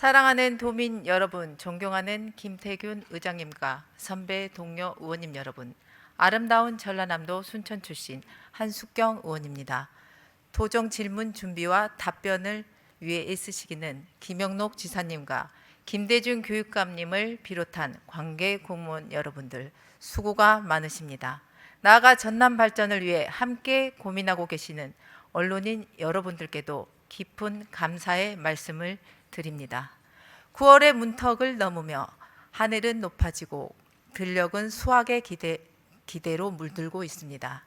사랑하는 도민 여러분, 존경하는 김태균 의장님과 선배 동료 의원님 여러분, 아름다운 전라남도 순천 출신 한숙경 의원입니다. 도정 질문 준비와 답변을 위해 애쓰시기는 김영록 지사님과 김대중 교육감님을 비롯한 관계 공무원 여러분들 수고가 많으십니다. 나아가 전남 발전을 위해 함께 고민하고 계시는 언론인 여러분들께도 깊은 감사의 말씀을 드립니다. 9월의 문턱을 넘으며 하늘은 높아지고 들녘은 수확의 기대로 물들고 있습니다.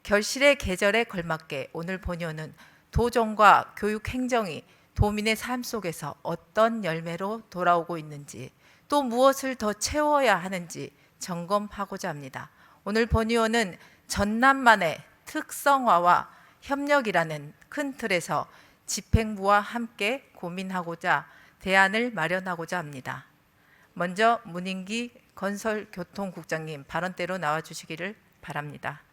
결실의 계절에 걸맞게 오늘 본의원은 도정과 교육 행정이 도민의 삶 속에서 어떤 열매로 돌아오고 있는지, 또 무엇을 더 채워야 하는지 점검하고자 합니다. 오늘 본의원은 전남만의 특성화와 협력이라는 큰 틀에서 집행부와 함께 고민하고자 대안을 마련하고자 합니다. 먼저 문인기 건설교통국장님 발언대로 나와주시기를 바랍니다.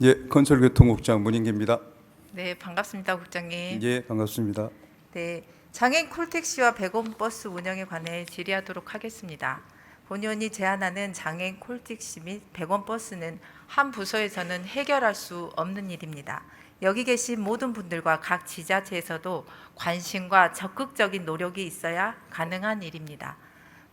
예, 건설교통국장 문인기입니다. 네, 반갑습니다, 국장님. 예, 반갑습니다. 네, 장애인 콜택시와 100원 버스 운영에 관해 질의하도록 하겠습니다. 본의원이 제안하는 장애인 콜택시 및 100원 버스는 한 부서에서는 해결할 수 없는 일입니다. 여기 계신 모든 분들과 각 지자체에서도 관심과 적극적인 노력이 있어야 가능한 일입니다.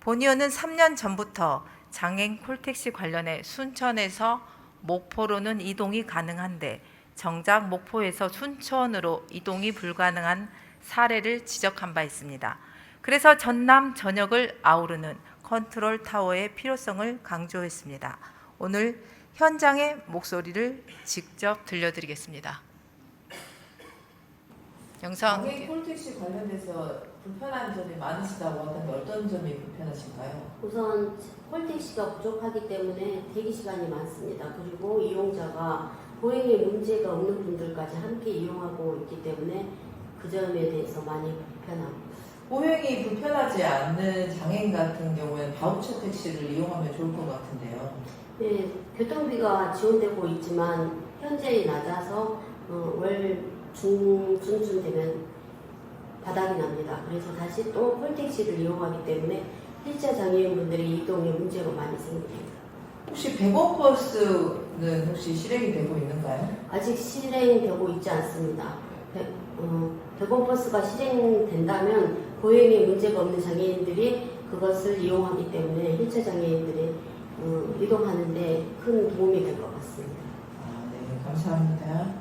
본의원은 3년 전부터 장애인 콜택시 관련해 순천에서 목포로는 이동이 가능한데 정작 목포에서 순천으로 이동이 불가능한 사례를 지적한 바 있습니다. 그래서 전남 전역을 아우르는 컨트롤 타워의 필요성을 강조했습니다. 오늘 현장의 목소리를 직접 들려드리겠습니다. 영상. 장애인 콜택시 관련해서 불편한 점이 많으시다고 하던데 어떤 점이 불편하신가요? 우선 콜택시가 부족하기 때문에 대기 시간이 많습니다. 그리고 이용자가 보행에 문제가 없는 분들까지 함께 이용하고 있기 때문에 그 점에 대해서 많이 불편합니다. 보행이 불편하지 않는 장애인 같은 경우에는 바우처 택시를 이용하면 좋을 것 같은데요. 네, 교통비가 지원되고 있지만 현재 낮아서 월 중순 되면 바닥이 납니다. 그래서 다시 또 콜택시를 이용하기 때문에 휠체어 장애인분들이 이동에 문제가 많이 생깁니다. 혹시 100원 버스는 혹시 실행이 되고 있는가요? 아직 실행되고 있지 않습니다. 100원 버스가 실행된다면 보행에 문제가 없는 장애인들이 그것을 이용하기 때문에 휠체어 장애인들이 이동하는 데 큰 도움이 될 것 같습니다. 네, 감사합니다.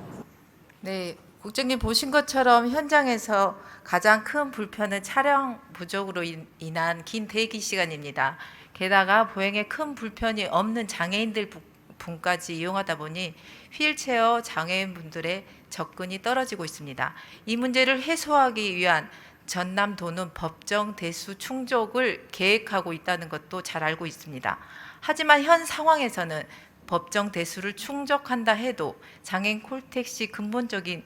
네, 국장님 보신 것처럼 현장에서 가장 큰 불편은 차량 부족으로 인한 긴 대기 시간입니다. 게다가 보행에 큰 불편이 없는 장애인들 분까지 이용하다 보니 휠체어 장애인분들의 접근이 떨어지고 있습니다. 이 문제를 해소하기 위한 전남도는 법정 대수 충족을 계획하고 있다는 것도 잘 알고 있습니다. 하지만 현 상황에서는 법정 대수를 충족한다 해도 장애인 콜택시 근본적인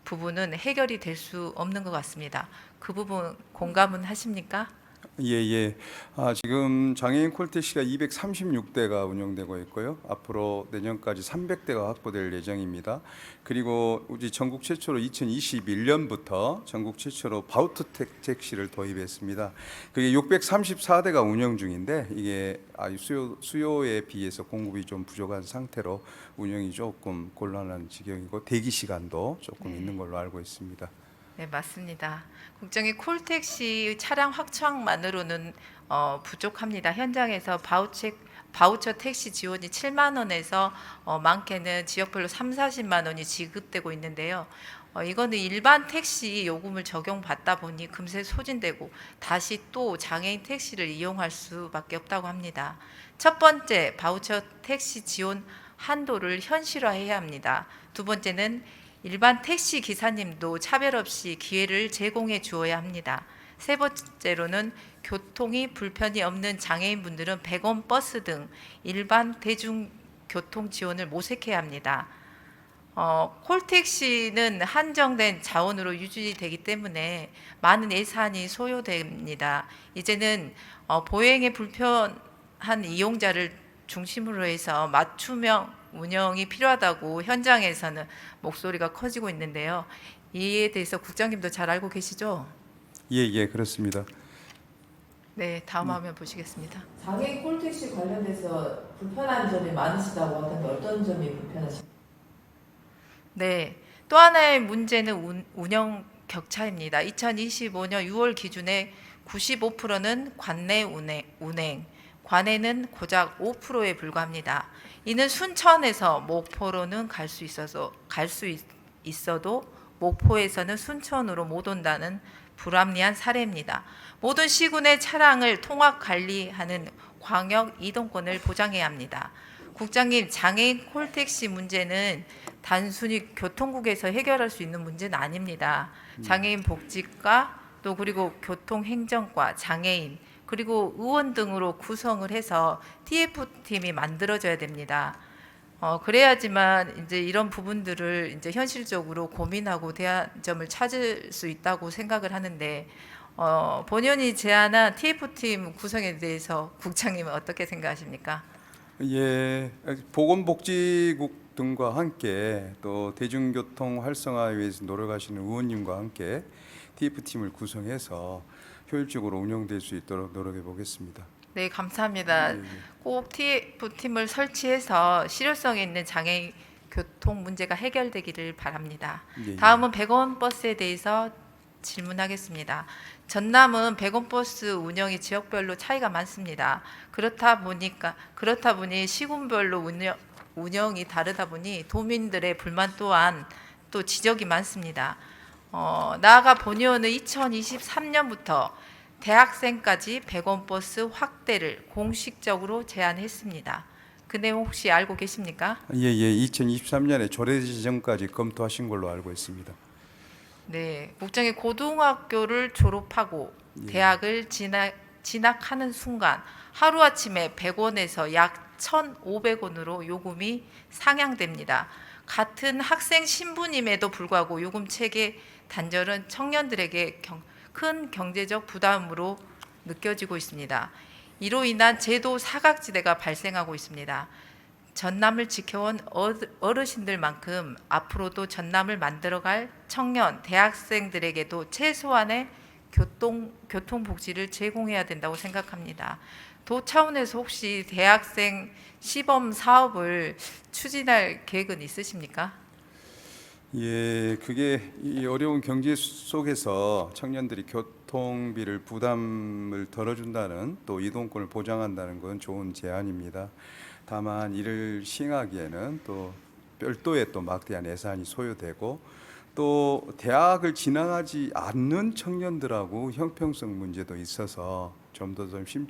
부분은 해결이 될 수 없는 것 같습니다. 그 부분 공감은 하십니까? 예. 지금 장애인 콜택시가 236대가 운영되고 있고요. 앞으로 내년까지 300대가 확보될 예정입니다. 그리고 우리 전국 최초로 2021년부터 전국 최초로 바우처 택시를 도입했습니다. 그게 634대가 운영 중인데 이게 수요에 비해서 공급이 좀 부족한 상태로 운영이 조금 곤란한 지경이고 대기 시간도 조금 있는 걸로 알고 있습니다. 네, 맞습니다. 국장님, 콜택시 차량 확충만으로는 부족합니다. 현장에서 바우처 택시 지원이 7만 원에서 많게는 지역별로 30-40만 원이 지급되고 있는데요. 이거는 일반 택시 요금을 적용받다 보니 금세 소진되고 다시 또 장애인 택시를 이용할 수밖에 없다고 합니다. 첫 번째, 바우처 택시 지원 한도를 현실화해야 합니다. 두 번째는 일반 택시 기사님도 차별 없이 기회를 제공해 주어야 합니다. 세 번째로는 교통이 불편이 없는 장애인분들은 100원 버스 등 일반 대중교통 지원을 모색해야 합니다. 콜택시는 한정된 자원으로 유지되기 때문에 많은 예산이 소요됩니다. 이제는 보행에 불편 한 이용자를 중심으로 해서 맞춤형 운영이 필요하다고 현장에서는 목소리가 커지고 있는데요. 이에 대해서 국장님도 잘 알고 계시죠? 예, 예, 그렇습니다. 네, 다음 화면 보시겠습니다. 장애인 콜택시 관련돼서 불편한 점이 많으시다고 하던데 어떤 점이 불편하신가요? 네, 또 하나의 문제는 운영 격차입니다. 2025년 6월 기준에 95%는 관내 운행, 관내는 고작 5%에 불과합니다. 이는 순천에서 목포로는 갈 수 있어도 목포에서는 순천으로 못 온다는 불합리한 사례입니다. 모든 시군의 차량을 통합 관리하는 광역 이동권을 보장해야 합니다. 국장님, 장애인 콜택시 문제는 단순히 교통국에서 해결할 수 있는 문제는 아닙니다. 장애인 복지과 또 그리고 교통행정과, 장애인 그리고 의원 등으로 구성을 해서 TF팀이 만들어져야 됩니다. 그래야지만 이제 이런 부분들을 이제 현실적으로 고민하고 대안점을 찾을 수 있다고 생각을 하는데 본연이 제안한 TF팀 구성에 대해서 국장님은 어떻게 생각하십니까? 예, 보건복지국 등과 함께 또 대중교통 활성화에 위해서 노력하시는 의원님과 함께 TF팀을 구성해서 효율적으로 운영될 수 있도록 노력해 보겠습니다. 네, 감사합니다. 예, 예. 꼭 TF팀을 설치해서 실효성 있는 장애인 교통 문제가 해결되기를 바랍니다. 예, 예. 다음은 100원 버스에 대해서 질문하겠습니다. 전남은 100원 버스 운영이 지역별로 차이가 많습니다. 그렇다 보니 시군별로 운영이 다르다 보니 도민들의 불만 또한 또 지적이 많습니다. 나아가 본의원은 2023년부터 대학생까지 100원 버스 확대를 공식적으로 제안했습니다. 그 내용 혹시 알고 계십니까? 예, 예. 2023년에 조례 지정까지 검토하신 걸로 알고 있습니다. 네, 국장이 고등학교를 졸업하고 예. 대학을 진학하는 순간 하루아침에 100원에서 약 1,500원으로 요금이 상향됩니다. 같은 학생 신분임에도 불구하고 요금 체계 단절은 청년들에게 큰 경제적 부담으로 느껴지고 있습니다. 이로 인한 제도 사각지대가 발생하고 있습니다. 전남을 지켜온 어르신들만큼 앞으로도 전남을 만들어갈 청년, 대학생들에게도 최소한의 교통복지를 제공해야 된다고 생각합니다. 도 차원에서 혹시 대학생 시범 사업을 추진할 계획은 있으십니까? 예, 그게 이 어려운 경제 속에서 청년들이 교통비를 부담을 덜어준다는 또 이동권을 보장한다는 건 좋은 제안입니다. 다만 이를 시행하기에는 또 별도의 또 막대한 예산이 소요되고 또 대학을 진학하지 않는 청년들하고 형평성 문제도 있어서 좀 더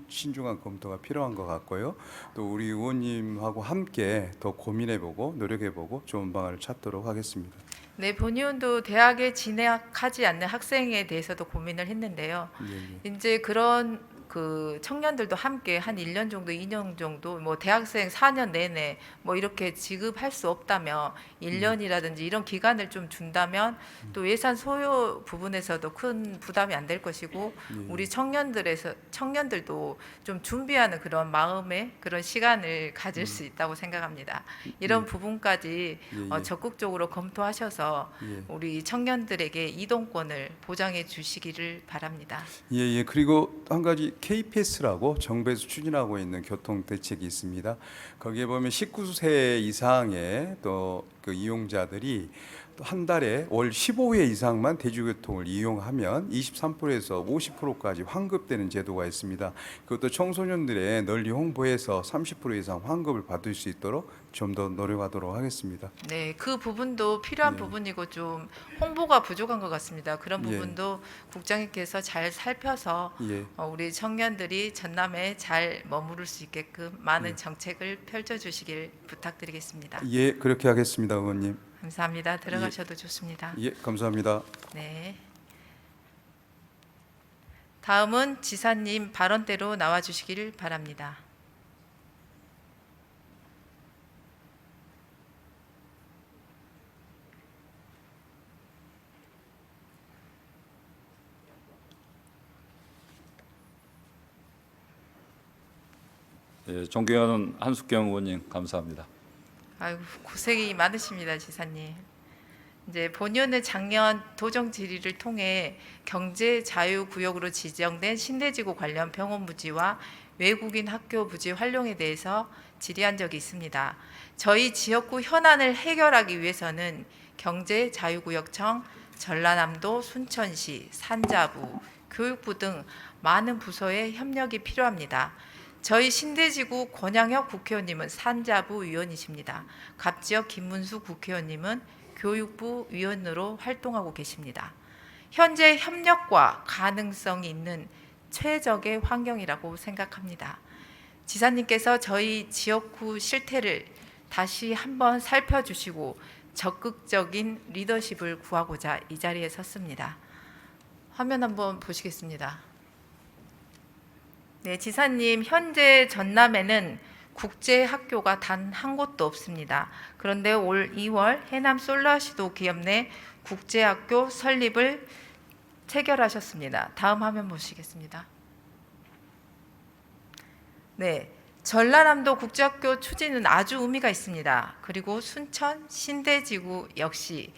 신중한 검토가 필요한 것 같고요. 또 우리 의원님하고 함께 더 고민해보고 노력해보고 좋은 방안을 찾도록 하겠습니다. 네, 본의원도 대학에 진학하지 않는 학생에 대해서도 고민을 했는데요. 예, 예. 이제 그런 그 청년들도 함께 한 1년 정도, 2년 정도 뭐 대학생 4년 내내 뭐 이렇게 지급할 수 없다면 1년이라든지 이런 기간을 좀 준다면 또 예산 소요 부분에서도 큰 부담이 안 될 것이고 우리 청년들도 좀 준비하는 그런 마음의 그런 시간을 가질 수 있다고 생각합니다. 이런 부분까지 예, 예. 적극적으로 검토하셔서 예. 우리 청년들에게 이동권을 보장해 주시기를 바랍니다. 예, 예. 그리고 한 가지 KPS라고 정부에서 추진하고 있는 교통 대책이 있습니다. 거기에 보면 19세 이상의 또 그 이용자들이 또 한 달에 월 15회 이상만 대중교통을 이용하면 23%에서 50%까지 환급되는 제도가 있습니다. 그것도 청소년들의 널리 홍보해서 30% 이상 환급을 받을 수 있도록 좀 더 노력하도록 하겠습니다. 네, 그 부분도 필요한 예. 부분이고 좀 홍보가 부족한 것 같습니다. 그런 예. 부분도 국장님께서 잘 살펴서 예. 우리 청년들이 전남에 잘 머무를 수 있게끔 많은 예. 정책을 펼쳐주시길 부탁드리겠습니다. 예, 그렇게 하겠습니다, 의원님. 감사합니다. 들어가셔도 좋습니다. 예, 감사합니다. 네. 다음은 지사님 발언대로 나와주시기를 바랍니다. 예, 존경하는 한숙경 의원님 감사합니다. 아이고 고생이 많으십니다, 지사님. 이제 본의원은 작년 도정 질의를 통해 경제 자유 구역으로 지정된 신대지구 관련 병원 부지와 외국인 학교 부지 활용에 대해서 질의한 적이 있습니다. 저희 지역구 현안을 해결하기 위해서는 경제자유구역청, 전라남도, 순천시, 산자부, 교육부 등 많은 부서의 협력이 필요합니다. 저희 신대지구 권양혁 국회의원님은 산자부 위원이십니다. 갑지역 김문수 국회의원님은 교육부 위원으로 활동하고 계십니다. 현재 협력과 가능성이 있는 최적의 환경이라고 생각합니다. 지사님께서 저희 지역구 실태를 다시 한번 살펴주시고 적극적인 리더십을 구하고자 이 자리에 섰습니다. 화면 한번 보시겠습니다. 네, 지사님, 현재 전남에는 국제학교가 단 한 곳도 없습니다. 그런데 올 2월 해남 솔라시도 기업 내 국제학교 설립을 체결하셨습니다. 다음 화면 보시겠습니다. 네, 전라남도 국제학교 추진은 아주 의미가 있습니다. 그리고 순천 신대지구 역시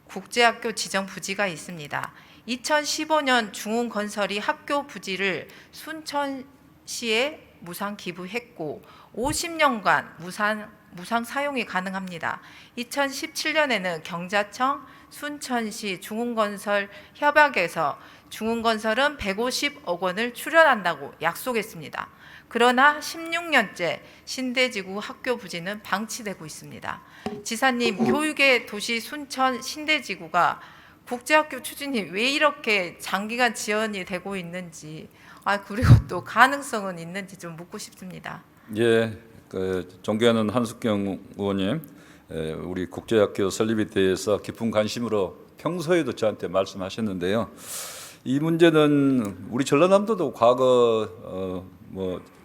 국제학교 지정 부지가 있습니다. 2015년 중흥건설이 학교 부지를 순천시에 무상 기부했고 50년간 무상 사용이 가능합니다. 2017년에는 경자청 순천시 중흥건설 협약에서 중흥건설은 150억 원을 출연한다고 약속했습니다. 그러나 16년째 신대지구 학교 부지는 방치되고 있습니다. 지사님, 교육의 도시 순천 신대지구가 국제학교 추진이 왜 이렇게 장기간 지연이 되고 있는지, 그리고 또 가능성은 있는지 좀 묻고 싶습니다. 예, 존경하는 한숙경 의원님, 우리 국제학교 설립에 대해서 깊은 관심으로 평소에도 저한테 말씀하셨는데요. 이 문제는 우리 전라남도도 과거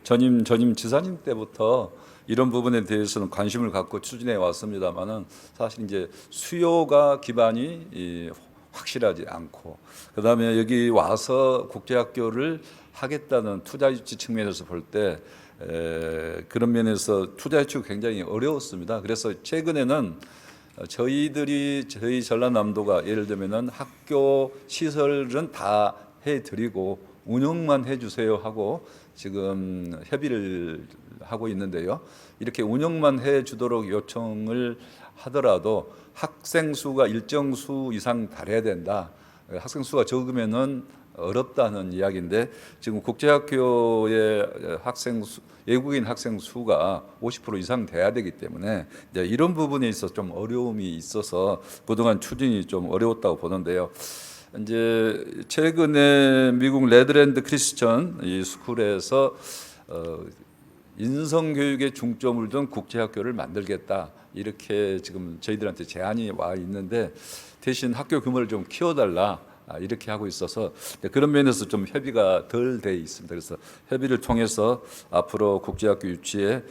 전임 지사님 때부터 이런 부분에 대해서는 관심을 갖고 추진해 왔습니다만은 사실 이제 수요가 기반이 확실하지 않고 그다음에 여기 와서 국제학교를 하겠다는 투자 유치 측면에서 볼 때 그런 면에서 투자 유치가 굉장히 어려웠습니다. 그래서 최근에는 저희 전라남도가 예를 들면은 학교 시설은 다 해드리고 운영만 해주세요 하고 지금 협의를 하고 있는데요. 이렇게 운영만 해주도록 요청을 하더라도 학생 수가 일정 수 이상 달해야 된다. 학생 수가 적으면은 어렵다는 이야기인데 지금 국제학교의 외국인 학생 수가 50% 이상 돼야 되기 때문에 이제 이런 부분에 있어서 좀 어려움이 있어서 그동안 추진이 좀 어려웠다고 보는데요. 이제 최근에 미국 레드랜드 크리스천 이 스쿨에서 인성 교육에 중점을 둔 국제학교를 만들겠다 이렇게 지금 저희들한테 제안이 와 있는데 대신 학교 규모를 좀 키워달라. 이렇게 하고 있어서 그런 면에서 좀 협의가 덜 돼 있습니다. 그래서 협의를 통해서 앞으로 국제학교 유치에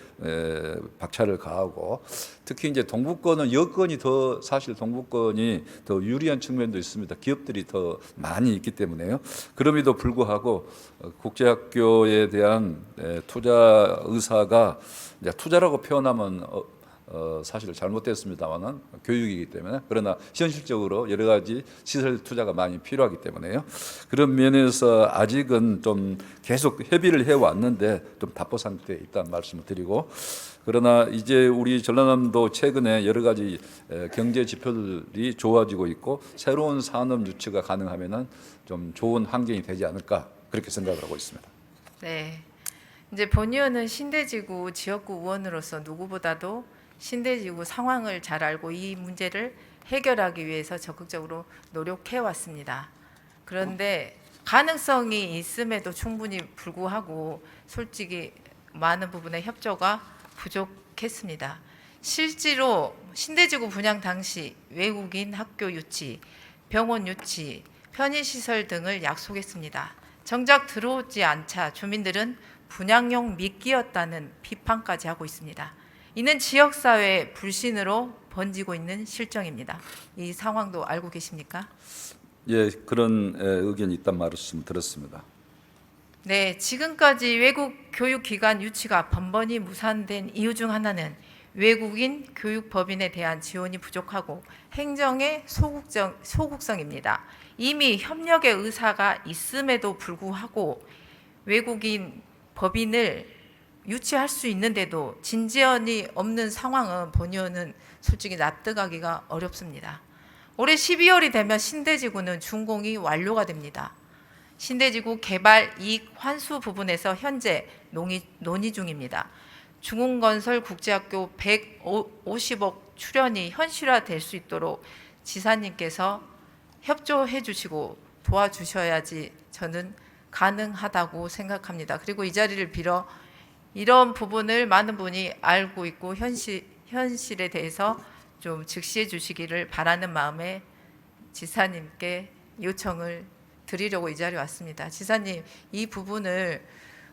박차를 가하고 특히 이제 동부권은 여건이 사실 동부권이 더 유리한 측면도 있습니다. 기업들이 더 많이 있기 때문에요. 그럼에도 불구하고 국제학교에 대한 투자 의사가 이제 투자라고 표현하면 사실 잘못됐습니다만은 교육이기 때문에 그러나 현실적으로 여러 가지 시설 투자가 많이 필요하기 때문에요. 그런 면에서 아직은 좀 계속 협의를 해 왔는데 좀 답보 상태에 있다는 말씀을 드리고 그러나 이제 우리 전라남도 최근에 여러 가지 경제 지표들이 좋아지고 있고 새로운 산업 유치가 가능하면은 좀 좋은 환경이 되지 않을까 그렇게 생각을 하고 있습니다. 네, 이제 본 의원은 신대지구 지역구 의원으로서 누구보다도 신대지구 상황을 잘 알고 이 문제를 해결하기 위해서 적극적으로 노력해 왔습니다. 그런데 가능성이 있음에도 충분히 불구하고 솔직히 많은 부분의 협조가 부족했습니다. 실제로 신대지구 분양 당시 외국인 학교 유치, 병원 유치, 편의시설 등을 약속했습니다. 정작 들어오지 않자 주민들은 분양용 미끼였다는 비판까지 하고 있습니다. 이는 지역사회의 불신으로 번지고 있는 실정입니다. 이 상황도 알고 계십니까? 예, 그런 의견이 있단 말씀 들었습니다. 네, 지금까지 외국 교육기관 유치가 번번이 무산된 이유 중 하나는 외국인 교육법인에 대한 지원이 부족하고 행정의 소극성입니다. 이미 협력의 의사가 있음에도 불구하고 외국인 법인을 유치할 수 있는데도 진지언이 없는 상황은 본의원은 솔직히 납득하기가 어렵습니다. 올해 12월이 되면 신대지구는 준공이 완료가 됩니다. 신대지구 개발 이익 환수 부분에서 현재 논의 중입니다. 중흥건설 국제학교 150억 출연이 현실화될 수 있도록 지사님께서 협조해 주시고 도와주셔야지 저는 가능하다고 생각합니다. 그리고 이 자리를 빌어 이런 부분을 많은 분이 알고 있고 현실에 대해서 좀 즉시해 주시기를 바라는 마음에 지사님께 요청을 드리려고 이 자리에 왔습니다. 지사님, 이 부분을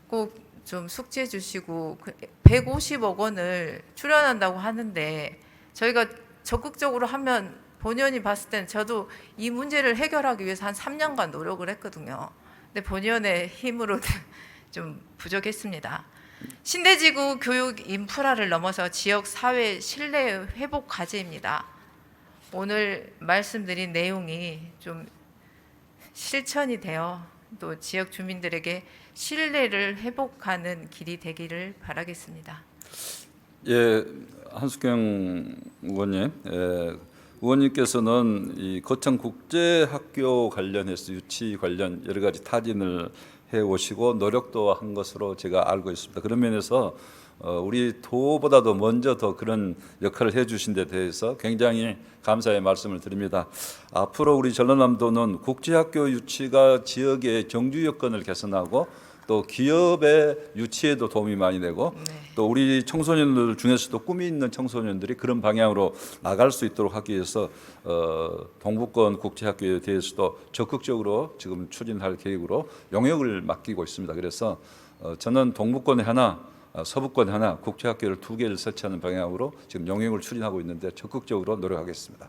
꼭 좀 숙지해 주시고 150억 원을 출연한다고 하는데 저희가 적극적으로 하면 본의원이 봤을 때는 저도 이 문제를 해결하기 위해서 한 3년간 노력을 했거든요. 근데 본의원의 힘으로 좀 부족했습니다. 신대지구 교육 인프라를 넘어서 지역 사회 신뢰 회복 과제입니다. 오늘 말씀드린 내용이 좀 실천이 되어 또 지역 주민들에게 신뢰를 회복하는 길이 되기를 바라겠습니다. 예, 한숙경 의원님, 의원님께서는 이 거창 국제학교 관련해서 유치 관련 여러 가지 타진을 해 오시고 노력도 한 것으로 제가 알고 있습니다. 그런 면에서 우리 도보다도 먼저 더 그런 역할을 해주신 데 대해서 굉장히 감사의 말씀을 드립니다. 앞으로 우리 전라남도는 국제학교 유치가 지역의 경주 여건을 개선하고 또 기업의 유치에도 도움이 많이 되고 또 우리 청소년들 중에서도 꿈이 있는 청소년들이 그런 방향으로 나갈 수 있도록 하기 위해서 동북권 국제학교에 대해서도 적극적으로 지금 추진할 계획으로 용역을 맡기고 있습니다. 그래서 저는 동북권에 하나, 서북권에 하나, 국제학교를 2개를 설치하는 방향으로 지금 용역을 추진하고 있는데 적극적으로 노력하겠습니다.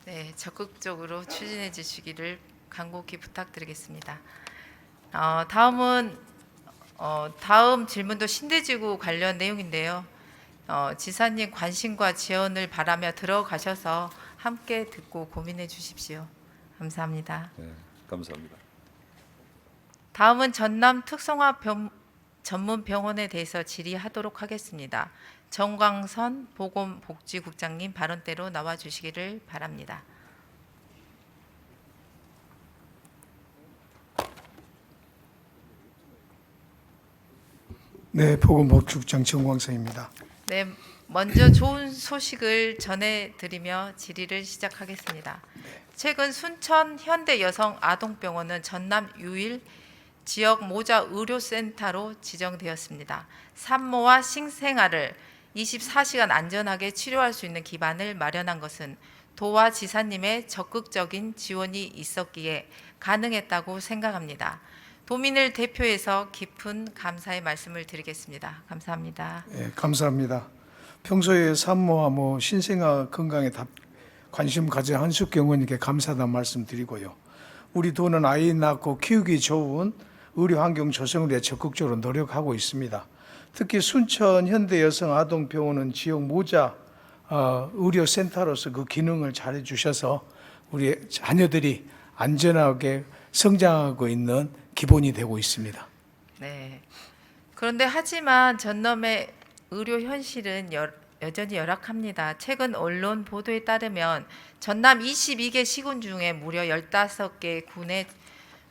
네, 적극적으로 추진해 주시기를 간곡히 부탁드리겠습니다. 다음 질문도 신대지구 관련 내용인데요. 지사님 관심과 지원을 바라며 들어가셔서 함께 듣고 고민해 주십시오. 감사합니다. 네, 감사합니다. 다음은 전남 특성화 전문병원에 대해서 질의하도록 하겠습니다. 정광선 보건복지국장님 발언대로 나와 주시기를 바랍니다. 네, 보건복지국장 정광성입니다. 네, 먼저 좋은 소식을 전해드리며 질의를 시작하겠습니다. 최근 순천 현대여성아동병원은 전남 유일 지역 모자 의료센터로 지정되었습니다. 산모와 신생아를 24시간 안전하게 치료할 수 있는 기반을 마련한 것은 도와 지사님의 적극적인 지원이 있었기에 가능했다고 생각합니다. 도민을 대표해서 깊은 감사의 말씀을 드리겠습니다. 감사합니다. 네, 감사합니다. 평소에 산모와 신생아 건강에 관심 가진 한숙경 의원님께 감사하다는 말씀드리고요. 우리 도는 아이 낳고 키우기 좋은 의료 환경 조성을 위해 적극적으로 노력하고 있습니다. 특히 순천 현대여성아동병원은 지역 모자 의료센터로서 그 기능을 잘해 주셔서 우리 자녀들이 안전하게 성장하고 있는 기본이 되고 있습니다. 네. 그런데 하지만 전남의 의료 현실은 여전히 열악합니다. 최근 언론 보도에 따르면 전남 22개 시군 중에 무려 15개 군의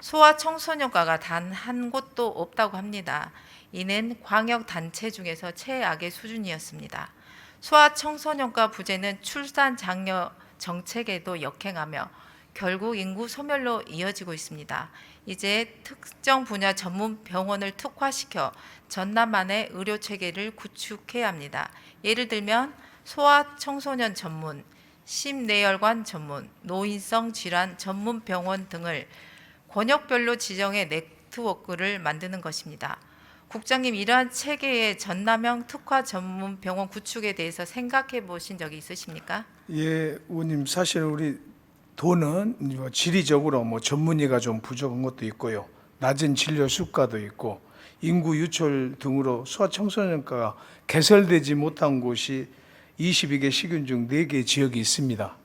소아청소년과가 단 한 곳도 없다고 합니다. 이는 광역 단체 중에서 최악의 수준이었습니다. 소아청소년과 부재는 출산 장려 정책에도 역행하며 결국 인구 소멸로 이어지고 있습니다. 이제 특정 분야 전문 병원을 특화시켜 전남만의 의료 체계를 구축해야 합니다. 예를 들면 소아청소년 전문, 심내혈관 전문, 노인성 질환 전문 병원 등을 권역별로 지정해 네트워크를 만드는 것입니다. 국장님, 이러한 체계의 전남형 특화 전문 병원 구축에 대해서 생각해 보신 적이 있으십니까? 예, 의원님, 사실 우리 도는 지리적으로 전문의가 좀 부족한 것도 있고요. 낮은 진료 수가도 있고 인구 유출 등으로 소아청소년과가 개설되지 못한 곳이 22개 시군 중 4개 지역이 있습니다.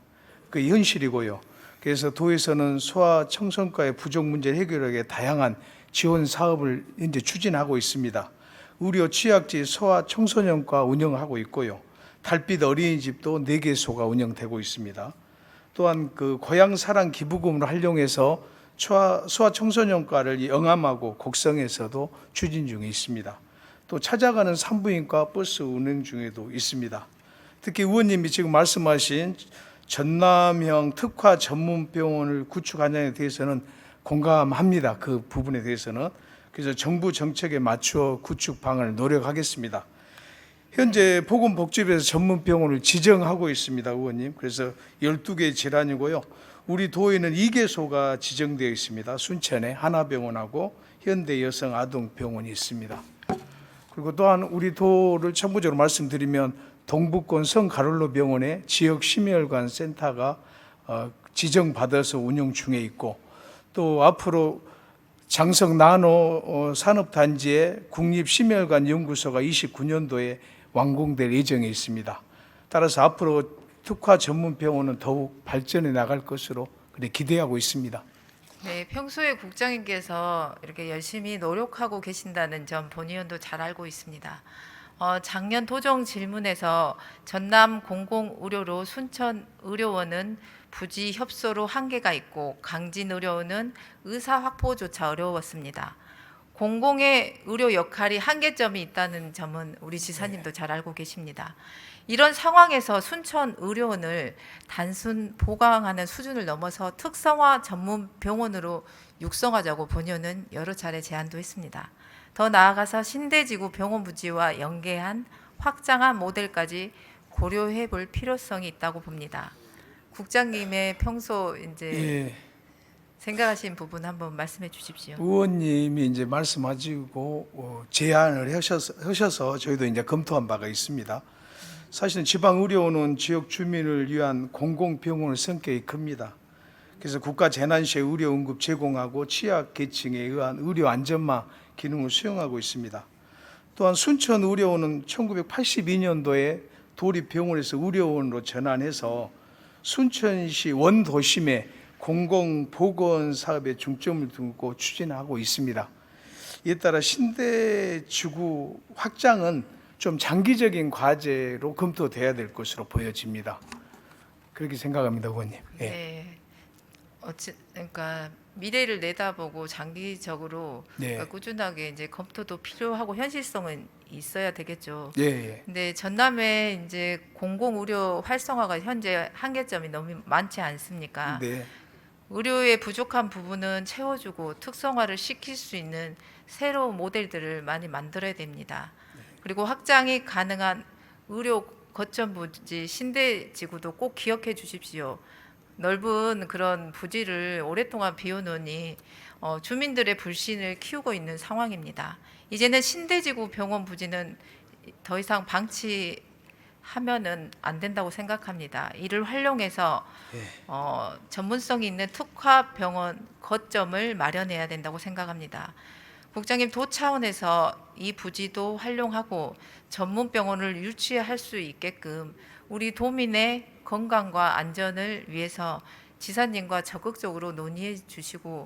그 현실이고요. 그래서 도에서는 소아청소년과의 부족 문제를 해결하기 위해 다양한 지원 사업을 현재 추진하고 있습니다. 의료 취약지 소아청소년과 운영하고 있고요. 달빛 어린이집도 4개소가 운영되고 있습니다. 또한 그 고향사랑 기부금을 활용해서 소아청소년과를 영암하고 곡성에서도 추진 중에 있습니다. 또 찾아가는 산부인과 버스 운행 중에도 있습니다. 특히 의원님이 지금 말씀하신 전남형 특화 전문병원을 구축하는 데 대해서는 공감합니다. 그 부분에 대해서는. 그래서 정부 정책에 맞추어 구축 방안을 노력하겠습니다. 현재 보건복지부에서 전문병원을 지정하고 있습니다, 의원님. 그래서 12개 질환이고요. 우리 도에는 2개소가 지정되어 있습니다. 순천에 하나병원하고 현대여성아동병원이 있습니다. 그리고 또한 우리 도를 첨부적으로 말씀드리면 동북권 성가롤로 병원에 지역 심혈관 센터가 지정받아서 운영 중에 있고, 또 앞으로 장성 나노 산업단지에 국립심혈관 연구소가 29년도에 완공될 예정에 있습니다. 따라서 앞으로 특화 전문병원은 더욱 발전해 나갈 것으로 기대하고 있습니다. 네, 평소에 국장님께서 이렇게 열심히 노력하고 계신다는 점 본 의원도 잘 알고 있습니다. 작년 도정 질문에서 전남 공공의료로 순천의료원은 부지 협소로 한계가 있고 강진의료원은 의사 확보조차 어려웠습니다. 공공의 의료 역할이 한계점이 있다는 점은 우리 지사님도 잘 알고 계십니다. 이런 상황에서 순천의료원을 단순 보강하는 수준을 넘어서 특성화 전문 병원으로 육성하자고 본의원은 여러 차례 제안도 했습니다. 더 나아가서 신대지구 병원 부지와 연계한 확장한 모델까지 고려해 볼 필요성이 있다고 봅니다. 국장님의 평소 이제 생각하신 부분 한번 말씀해 주십시오. 의원님이 이제 말씀하시고 제안을 하셔서 저희도 이제 검토한 바가 있습니다. 사실은 지방의료원은 지역 주민을 위한 공공병원의 성격이 큽니다. 그래서 국가 재난시에 의료 응급 제공하고 취약계층에 의한 의료 안전망 기능을 수행하고 있습니다. 또한 순천의료원은 1982년도에 도립병원에서 의료원으로 전환해서 순천시 원도심에 공공보건 사업에 중점을 두고 추진하고 있습니다. 이에 따라 신대지구 확장은 좀 장기적인 과제로 검토돼야 될 것으로 보여집니다. 그렇게 생각합니다, 의원님. 네. 그러니까 미래를 내다보고 장기적으로 그러니까 꾸준하게 이제 검토도 필요하고 현실성은 있어야 되겠죠. 근데 전남에 이제 공공의료 활성화가 현재 한계점이 너무 많지 않습니까? 의료의 부족한 부분은 채워주고 특성화를 시킬 수 있는 새로운 모델들을 많이 만들어야 됩니다. 그리고 확장이 가능한 의료 거점 부지 신대지구도 꼭 기억해 주십시오. 넓은 그런 부지를 오랫동안 비워놓으니 주민들의 불신을 키우고 있는 상황입니다. 이제는 신대지구 병원 부지는 더 이상 방치하면은 안 된다고 생각합니다. 이를 활용해서 전문성이 있는 특화 병원 거점을 마련해야 된다고 생각합니다. 국장님, 도 차원에서 이 부지도 활용하고 전문 병원을 유치할 수 있게끔 우리 도민의 건강과 안전을 위해서 지사님과 적극적으로 논의해 주시고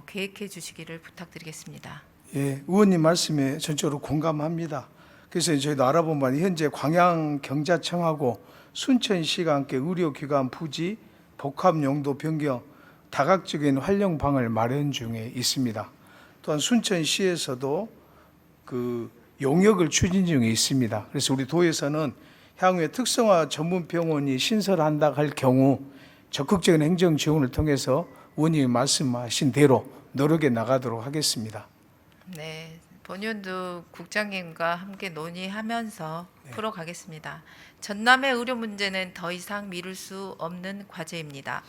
계획해 주시기를 부탁드리겠습니다. 의원님 말씀에 전적으로 공감합니다. 그래서 저희도 알아본 바는 현재 광양경자청하고 순천시가 함께 의료기관 부지 복합용도 변경 다각적인 활용 방을 마련 중에 있습니다. 또한 순천시에서도 그 용역을 추진 중에 있습니다. 그래서 우리 도에서는 향후에 특성화 전문병원이 신설한다 할 경우 적극적인 행정 지원을 통해서 의원님이 말씀하신 대로 노력해 나가도록 하겠습니다. 네, 본의원도 국장님과 함께 논의하면서 풀어가겠습니다. 전남의 의료 문제는 더 이상 미룰 수 없는 과제입니다.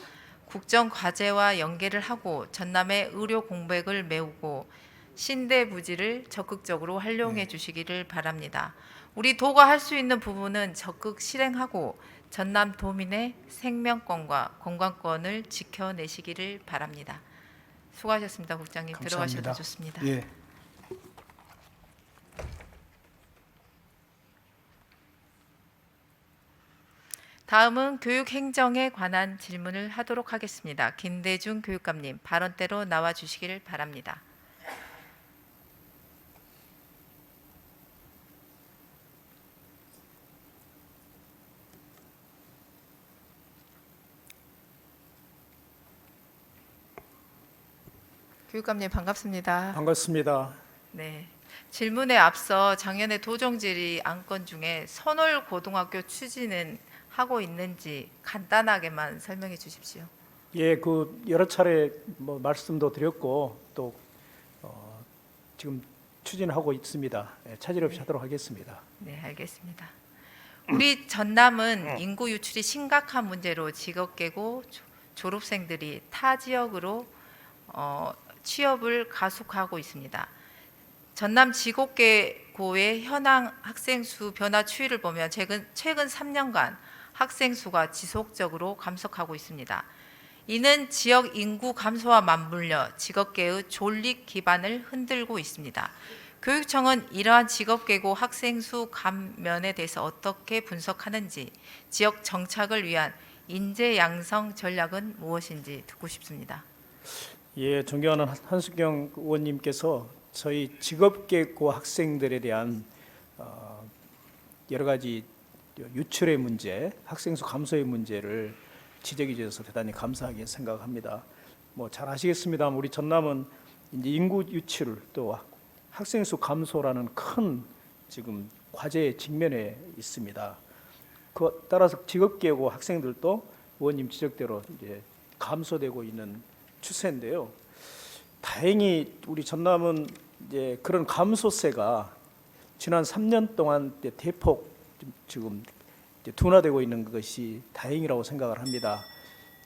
국정 과제와 연계를 하고 전남의 의료 공백을 메우고 신대 부지를 적극적으로 활용해 주시기를 바랍니다. 우리 도가 할 수 있는 부분은 적극 실행하고 전남 도민의 생명권과 건강권을 지켜내시기를 바랍니다. 수고하셨습니다, 국장님. 감사합니다. 들어가셔도 좋습니다. 예. 다음은 교육행정에 관한 질문을 하도록 하겠습니다. 김대중 교육감님, 발언대로 나와 주시기를 바랍니다. 교육감님 반갑습니다. 반갑습니다. 네. 질문에 앞서 작년에 도정질의 안건 중에 선월 고등학교 추진은 하고 있는지 간단하게만 설명해 주십시오. 예, 그 여러 차례 뭐 말씀도 드렸고 또 지금 추진하고 있습니다. 예, 차질 없이 하도록 하겠습니다. 네, 알겠습니다. 우리 전남은 인구 유출이 심각한 문제로 직업 계고 졸업생들이 타 지역으로 취업을 가속하고 있습니다. 전남 지곡계고의 현황 학생 수 변화 추이를 보면 최근 3년간 학생 수가 지속적으로 감소하고 있습니다. 이는 지역 인구 감소와 맞물려 직업계의 존립 기반을 흔들고 있습니다. 교육청은 이러한 직업계고 학생 수 감면에 대해서 어떻게 분석하는지, 지역 정착을 위한 인재 양성 전략은 무엇인지 듣고 싶습니다. 예, 존경하는 한수경 의원님께서 저희 직업계고 학생들에 대한 여러 가지 유출의 문제, 학생 수 감소의 문제를 지적해 주셔서 대단히 감사하게 생각합니다. 뭐 잘 아시겠습니다만 우리 전남은 이제 인구 유출 또 학생 수 감소라는 큰 지금 과제에 직면해 있습니다. 그 따라서 직업계고 학생들도 의원님 지적대로 이제 감소되고 있는 추세인데요. 다행히 우리 전남은 이제 그런 감소세가 지난 3년 동안 대폭 지금 둔화되고 있는 것이 다행이라고 생각을 합니다.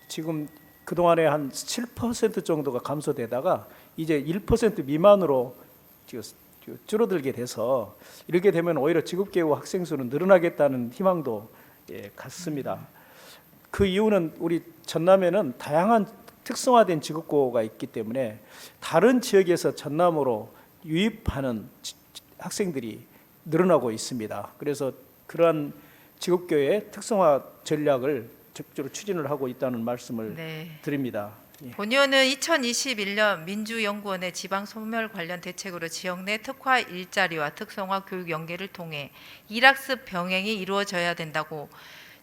지금 그동안에 한 7% 정도가 감소되다가 이제 1% 미만으로 줄어들게 돼서 이렇게 되면 오히려 직업계고 학생 수는 늘어나겠다는 희망도 갖습니다. 그 이유는 우리 전남에는 다양한 특성화된 직업고가 있기 때문에 다른 지역에서 전남으로 유입하는 학생들이 늘어나고 있습니다. 그래서 그러한 직업교의 특성화 전략을 적극적으로 추진을 하고 있다는 말씀을 네. 드립니다. 예. 본 의원은 2021년 민주연구원의 지방소멸 관련 대책으로 지역 내 특화 일자리와 특성화 교육 연계를 통해 일학습 병행이 이루어져야 된다고,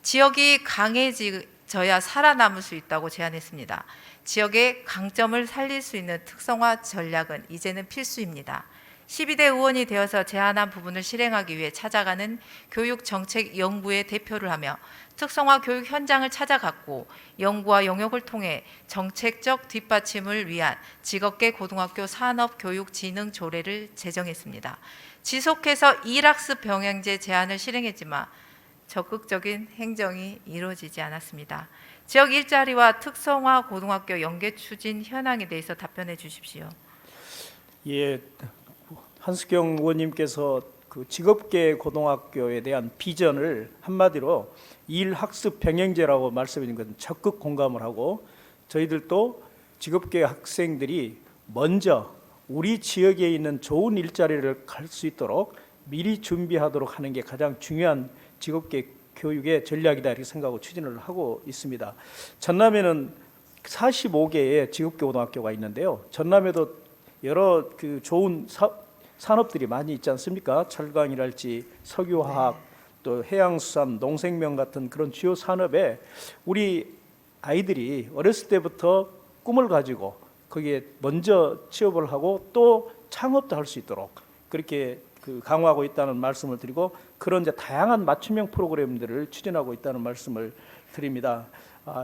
지역이 강해져야 살아남을 수 있다고 제안했습니다. 지역의 강점을 살릴 수 있는 특성화 전략은 이제는 필수입니다. 12대 의원이 되어서 제안한 부분을 실행하기 위해 찾아가는 교육정책연구의 대표를 하며 특성화 교육 현장을 찾아갔고 연구와 영역을 통해 정책적 뒷받침을 위한 직업계 고등학교 산업교육진흥 조례를 제정했습니다. 지속해서 일학습 병행제 제안을 실행했지만 적극적인 행정이 이루어지지 않았습니다. 지역 일자리와 특성화 고등학교 연계 추진 현황에 대해서 답변해 주십시오. 예, 한수경 의원님께서 그 직업계 고등학교에 대한 비전을 한마디로 일학습 병행제라고 말씀해 주신 것은 적극 공감을 하고, 저희들도 직업계 학생들이 먼저 우리 지역에 있는 좋은 일자리를 갈 수 있도록 미리 준비하도록 하는 게 가장 중요한 직업계 교육의 전략이다 이렇게 생각하고 추진을 하고 있습니다. 전남에는 45개의 직업계 고등학교가 있는데요. 전남에도 여러 그 좋은 산업들이 많이 있지 않습니까? 철강이랄지 석유화학, 또 해양수산, 농생명 같은 그런 주요 산업에 우리 아이들이 어렸을 때부터 꿈을 가지고 거기에 먼저 취업을 하고 또 창업도 할 수 있도록 그렇게 강화하고 있다는 말씀을 드리고, 그런 이제 다양한 맞춤형 프로그램들을 추진하고 있다는 말씀을 드립니다.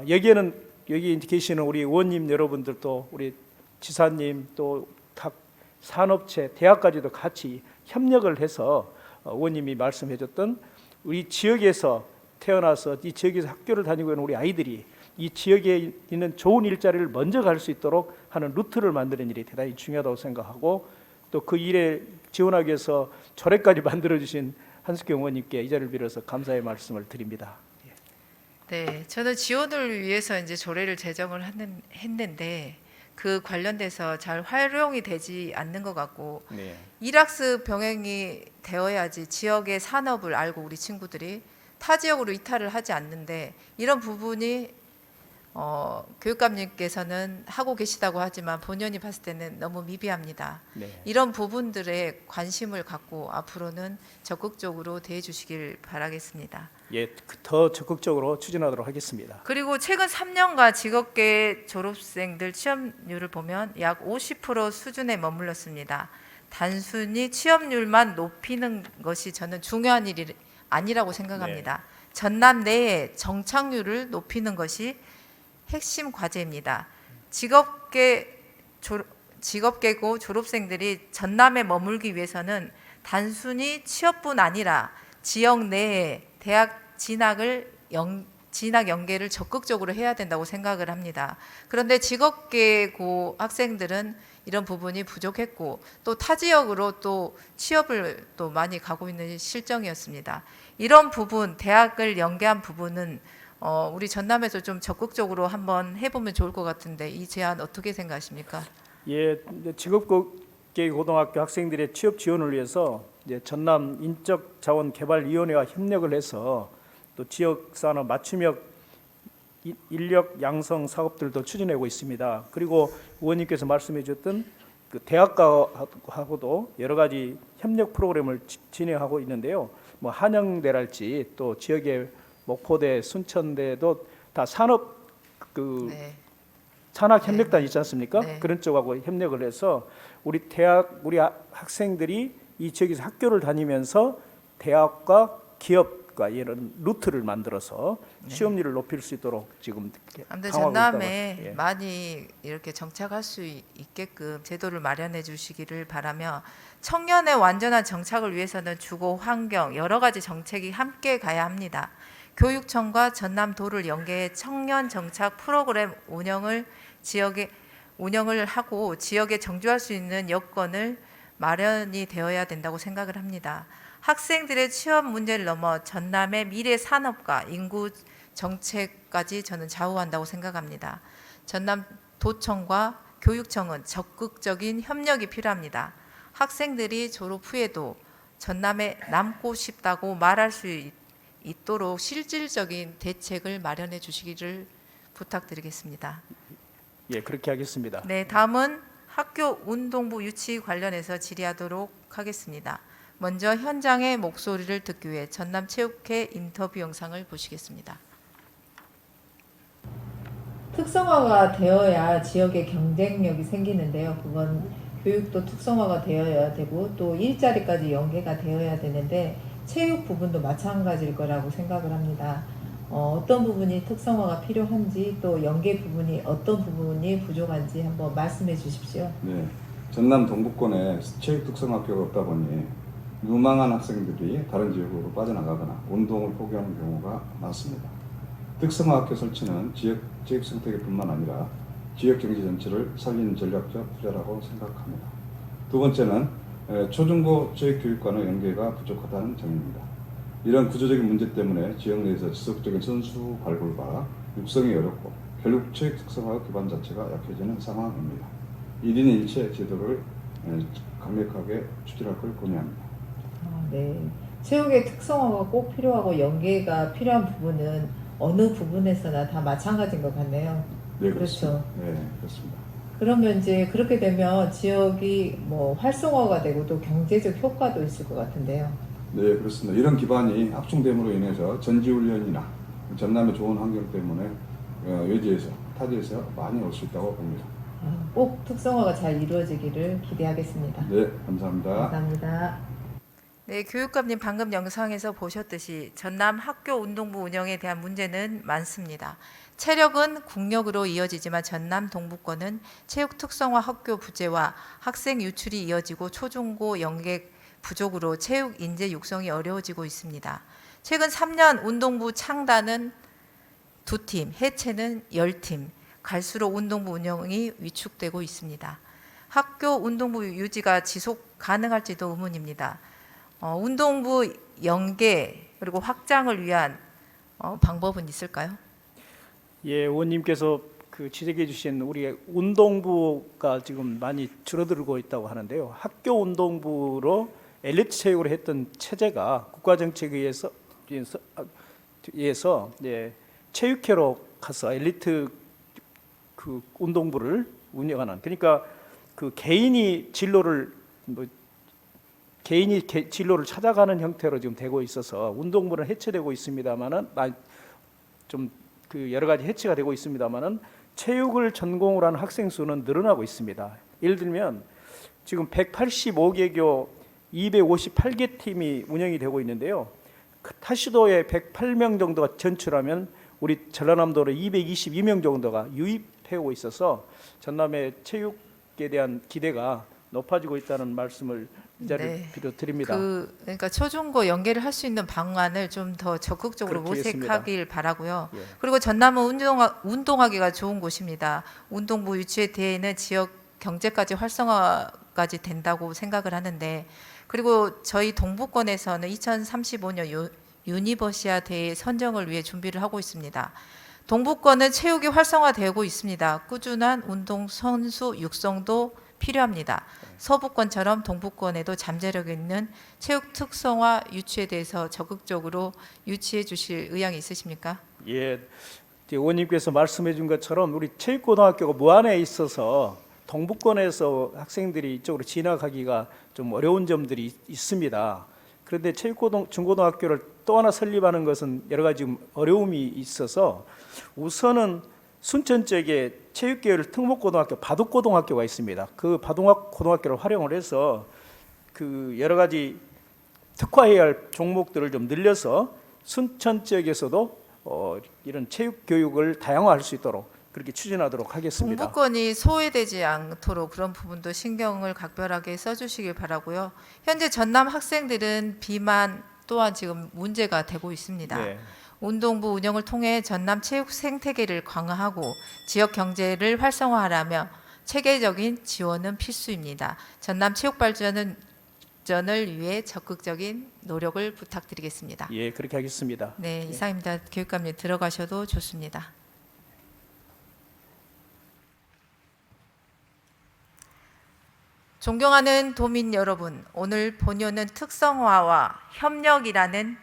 여기에는 여기 계시는 우리 의원님 여러분들도 우리 지사님 또 각 산업체, 대학까지도 같이 협력을 해서 의원님이 말씀해줬던 우리 지역에서 태어나서 이 지역에서 학교를 다니고 있는 우리 아이들이 이 지역에 있는 좋은 일자리를 먼저 갈 수 있도록 하는 루트를 만드는 일이 대단히 중요하다고 생각하고, 또 그 일에 지원하기 위해서 조례까지 만들어주신 한수경 의원님께 이 자리를 빌어서 감사의 말씀을 드립니다. 네, 저는 지원을 위해서 이제 조례를 제정을 했는데 그 관련돼서 잘 활용이 되지 않는 것 같고 네. 일학습 병행이 되어야지 지역의 산업을 알고 우리 친구들이 타 지역으로 이탈을 하지 않는데 이런 부분이 교육감님께서는 하고 계시다고 하지만 본연이 봤을 때는 너무 미비합니다. 네. 이런 부분들에 관심을 갖고 앞으로는 적극적으로 대해 주시길 바라겠습니다. 예, 더 적극적으로 추진하도록 하겠습니다. 그리고 최근 3년간 직업계 졸업생들 취업률을 보면 약 50% 수준에 머물렀습니다. 단순히 취업률만 높이는 것이 저는 중요한 일이 아니라고 생각합니다. 전남 내에 정착률을 높이는 것이 핵심 과제입니다. 직업계고 졸업생들이 전남에 머물기 위해서는 단순히 취업뿐 아니라 지역 내에 대학 진학 연계를 적극적으로 해야 된다고 생각을 합니다. 그런데 직업계고 학생들은 이런 부분이 부족했고 또 타 지역으로 또 취업을 또 많이 가고 있는 실정이었습니다. 이런 부분, 대학을 연계한 부분은 우리 전남에서 좀 적극적으로 한번 해보면 좋을 것 같은데 이 제안 어떻게 생각하십니까? 예, 직업계 고등학교 학생들의 취업 지원을 위해서 이제 전남 인적자원개발위원회와 협력을 해서 또 지역 산업 맞춤형 인력 양성 사업들도 추진하고 있습니다. 그리고 의원님께서 말씀해 주셨던 그 대학가하고도 여러 가지 협력 프로그램을 진행하고 있는데요. 뭐 한양대랄지 또 지역의 목포대, 순천대도 다 산업 네. 산학 협력단 있지 않습니까? 네. 그런 쪽하고 협력을 해서 우리 학생들이 이 지역에서 학교를 다니면서 대학과 기업과 이런 루트를 만들어서 취업률을 높일 수 있도록 지금 아무튼 강화하고 전남에 있다고. 예. 많이 이렇게 정착할 수 있게끔 제도를 마련해 주시기를 바라며 청년의 완전한 정착을 위해서는 주거 환경 여러 가지 정책이 함께 가야 합니다. 교육청과 전남도를 연계해 청년 정착 프로그램 운영을 하고 지역에 정주할 수 있는 여건을 마련이 되어야 된다고 생각을 합니다. 학생들의 취업 문제를 넘어 전남의 미래 산업과 인구 정책까지 저는 좌우한다고 생각합니다. 전남도청과 교육청은 적극적인 협력이 필요합니다. 학생들이 졸업 후에도 전남에 남고 싶다고 말할 수 있도록 실질적인 대책을 마련해 주시기를 부탁드리겠습니다. 예, 그렇게 하겠습니다. 네, 다음은 학교 운동부 유치 관련해서 질의하도록 하겠습니다. 먼저 현장의 목소리를 듣기 위해 전남체육회 인터뷰 영상을 보시겠습니다. 특성화가 되어야 지역의 경쟁력이 생기는데요. 그건 교육도 특성화가 되어야 되고 또 일자리까지 연계가 되어야 되는데 체육 부분도 마찬가지일 거라고 생각을 합니다. 어떤 부분이 특성화가 필요한지 또 연계 부분이 어떤 부분이 부족한지 한번 말씀해 주십시오. 네, 전남 동부권에 체육 특성학교가 없다 보니 유망한 학생들이 다른 지역으로 빠져나가거나 운동을 포기하는 경우가 많습니다. 특성화학교 설치는 지역 생태계뿐만 아니라 지역 경제 전체를 살리는 전략적 투자라고 생각합니다. 두 번째는 초중고 체육교육과의 연계가 부족하다는 점입니다. 이런 구조적인 문제 때문에 지역 내에서 지속적인 선수 발굴과 육성이 어렵고 결국 체육 특성화 기반 자체가 약해지는 상황입니다. 1인 1체 제도를 강력하게 추진할 걸 권유합니다. 네, 체육의 특성화가 꼭 필요하고 연계가 필요한 부분은 어느 부분에서나 다 마찬가지인 것 같네요. 네, 그렇죠. 네, 그렇습니다. 그러면 이제 그렇게 되면 지역이 뭐 활성화가 되고 또 경제적 효과도 있을 것 같은데요. 네, 그렇습니다. 이런 기반이 확충됨으로 인해서 전지훈련이나 전남의 좋은 환경 때문에 외지에서 타지에서 많이 올 수 있다고 봅니다. 꼭 특성화가 잘 이루어지기를 기대하겠습니다. 네, 감사합니다. 감사합니다. 네, 교육감님 방금 영상에서 보셨듯이 전남 학교 운동부 운영에 대한 문제는 많습니다. 체력은 국력으로 이어지지만 전남 동부권은 체육 특성화 학교 부재와 학생 유출이 이어지고 초중고 연계 부족으로 체육 인재 육성이 어려워지고 있습니다. 최근 3년 운동부 창단은 2팀, 해체는 10팀, 갈수록 운동부 운영이 위축되고 있습니다. 학교 운동부 유지가 지속 가능할지도 의문입니다. 운동부 연계 그리고 확장을 위한 방법은 있을까요? 예, 의원님께서 그 지적해 주신 우리 운동부가 지금 많이 줄어들고 있다고 하는데요. 학교 운동부로 엘리트 체육을 했던 체제가 국가정책에 의해서 이제 체육회로 가서 엘리트 그 운동부를 운영하는, 그러니까 그 개인이 진로를 진로를 찾아가는 형태로 지금 되고 있어서 운동부는 해체되고 있습니다만은 좀 그 여러 가지 해체가 되고 있습니다만은 체육을 전공으로 하는 학생 수는 늘어나고 있습니다. 예를 들면 지금 185개교 258개 팀이 운영이 되고 있는데요. 타시도에 108명 정도가 전출하면 우리 전라남도로 222명 정도가 유입해오고 있어서 전남의 체육에 대한 기대가 높아지고 있다는 말씀을 이 자리를 네. 빌어드립니다. 그러니까 초중고 연계를 할 수 있는 방안을 좀 더 적극적으로 그렇게 하겠습니다. 모색하길 바라고요. 예. 그리고 전남은 운동하기가 좋은 곳입니다. 운동부 유치에 대해는 지역 경제까지 활성화까지 된다고 생각을 하는데, 그리고 저희 동부권에서는 2035년 유니버시아 대회 선정을 위해 준비를 하고 있습니다. 동부권은 체육이 활성화되고 있습니다. 꾸준한 운동 선수 육성도 필요합니다. 서부권처럼 동부권에도 잠재력 있는 체육 특성화 유치에 대해서 적극적으로 유치해 주실 의향이 있으십니까? 예, 의원님께서 말씀해 준 것처럼 우리 체육고등학교가 무안에 있어서 동부권에서 학생들이 이쪽으로 진학하기가 좀 어려운 점들이 있습니다. 그런데 중고등학교를 또 하나 설립하는 것은 여러 가지 어려움이 있어서 우선은 순천 쪽에 체육계열 특목고등학교 바둑고등학교가 있습니다. 그 바둑고등학교를 활용을 해서 그 여러 가지 특화해야 할 종목들을 좀 늘려서 순천 지역에서도 이런 체육 교육을 다양화할 수 있도록 그렇게 추진하도록 하겠습니다. 동부권이 소외되지 않도록 그런 부분도 신경을 각별하게 써주시길 바라고요. 현재 전남 학생들은 비만 또한 지금 문제가 되고 있습니다. 네. 운동부 운영을 통해 전남 체육 생태계를 강화하고 지역 경제를 활성화하려면 체계적인 지원은 필수입니다. 전남 체육 발전을 위해 적극적인 노력을 부탁드리겠습니다. 예, 그렇게 하겠습니다. 네, 이상입니다. 교육감님 들어가셔도 좋습니다. 존경하는 도민 여러분, 오늘 본연은 특성화와 협력이라는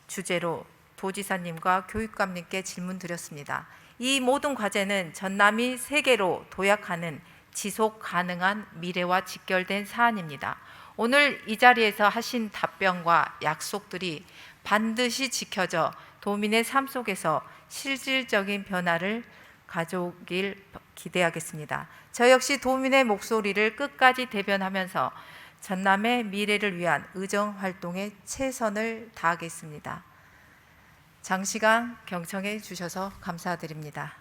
주제로 도지사님과 교육감님께 질문 드렸습니다. 이 모든 과제는 전남이 세계로 도약하는 지속 가능한 미래와 직결된 사안입니다. 오늘 이 자리에서 하신 답변과 약속들이 반드시 지켜져 도민의 삶 속에서 실질적인 변화를 가져오길 기대하겠습니다. 저 역시 도민의 목소리를 끝까지 대변하면서 전남의 미래를 위한 의정 활동에 최선을 다하겠습니다. 장시간 경청해 주셔서 감사드립니다.